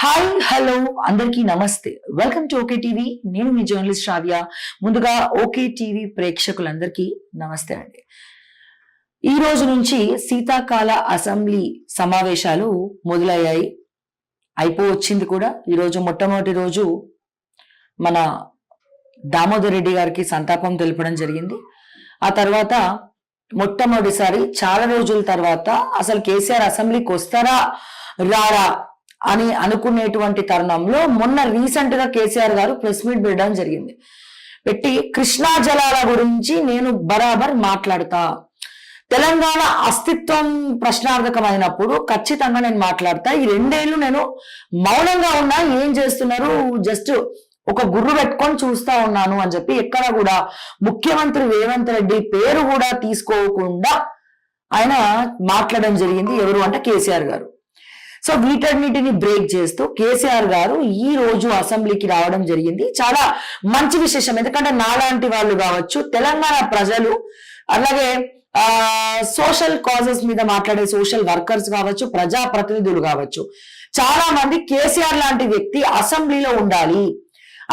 Hi hello అందరికీ నమస్తే. Welcome to okay TV. నేను మీ జర్నలిస్ట్ శ్రావ్య. ముందుగా ఓకే టీవీ ప్రేక్షకులందరికీ నమస్తే అండి. ఈ రోజు నుంచి శీతాకాల అసెంబ్లీ సమావేశాలు మొదలయ్యాయి, అయిపోవచ్చింది కూడా. ఈరోజు మొట్టమొదటి రోజు మన దామోదర్ రెడ్డి గారికి సంతాపం తెలపడం జరిగింది. ఆ తర్వాత మొట్టమొదటిసారి చాలా రోజుల తర్వాత అసలు కేసీఆర్ అసెంబ్లీకి వస్తారా రారా అని అనుకునేటువంటి తరుణంలో మొన్న రీసెంట్ గా కేసీఆర్ గారు ప్రెస్ మీట్ పెట్టడం జరిగింది. పెట్టి కృష్ణా జలాల గురించి నేను బరాబర్ మాట్లాడతా, తెలంగాణ అస్తిత్వం ప్రశ్నార్థకమైనప్పుడు ఖచ్చితంగా నేను మాట్లాడతా. ఈ 2 ఏళ్ళు నేను మౌనంగా ఉన్నా, ఏం చేస్తున్నారు, జస్ట్ ఒక గుర్రు పెట్టుకొని చూస్తా ఉన్నాను అని చెప్పి ఎక్కడ కూడా ముఖ్యమంత్రి రేవంత్ రెడ్డి పేరు కూడా తీసుకోకుండా ఆయన మాట్లాడడం జరిగింది. ఎవరు అంటే కేసీఆర్ గారు. సో వీటన్నిటిని బ్రేక్ చేస్తూ కేసీఆర్ గారు ఈ రోజు అసెంబ్లీకి రావడం జరిగింది. చాలా మంచి విశేషం. ఎందుకంటే నాలాంటి వాళ్ళు కావచ్చు, తెలంగాణ ప్రజలు, అలాగే సోషల్ కాజెస్ మీద మాట్లాడే సోషల్ వర్కర్స్ కావచ్చు, ప్రజా ప్రతినిధులు కావచ్చు, చాలా మంది కేసీఆర్ లాంటి వ్యక్తి అసెంబ్లీలో ఉండాలి,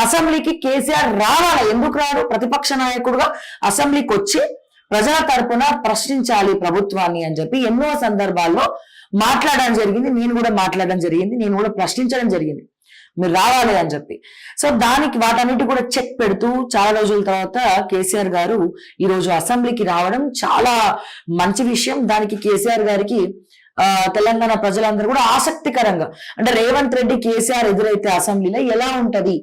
అసెంబ్లీకి కేసీఆర్ రావాలి, ఎందుకు రాడు, ప్రతిపక్ష నాయకుడుగా అసెంబ్లీకి వచ్చి ప్రజల తరపున ప్రశ్నించాలి ప్రభుత్వాన్ని అని చెప్పి ఎన్నో సందర్భాల్లో మాట్లాడడం జరిగింది. నేను కూడా మాట్లాడడం జరిగింది, నేను కూడా ప్రశ్నించడం జరిగింది, మీరు రావాలి అని చెప్పి. సో దానికి వాటన్నిటి కూడా చెక్ పెడుతూ చాలా రోజుల తర్వాత కేసీఆర్ గారు ఈ రోజు అసెంబ్లీకి రావడం చాలా మంచి విషయం. దానికి కేసీఆర్ గారికి తెలంగాణ ప్రజలందరూ కూడా ఆసక్తికరంగా, అంటే రేవంత్ రెడ్డి కేసీఆర్ ఎదురైతే అసెంబ్లీలో ఎలా ఉంటది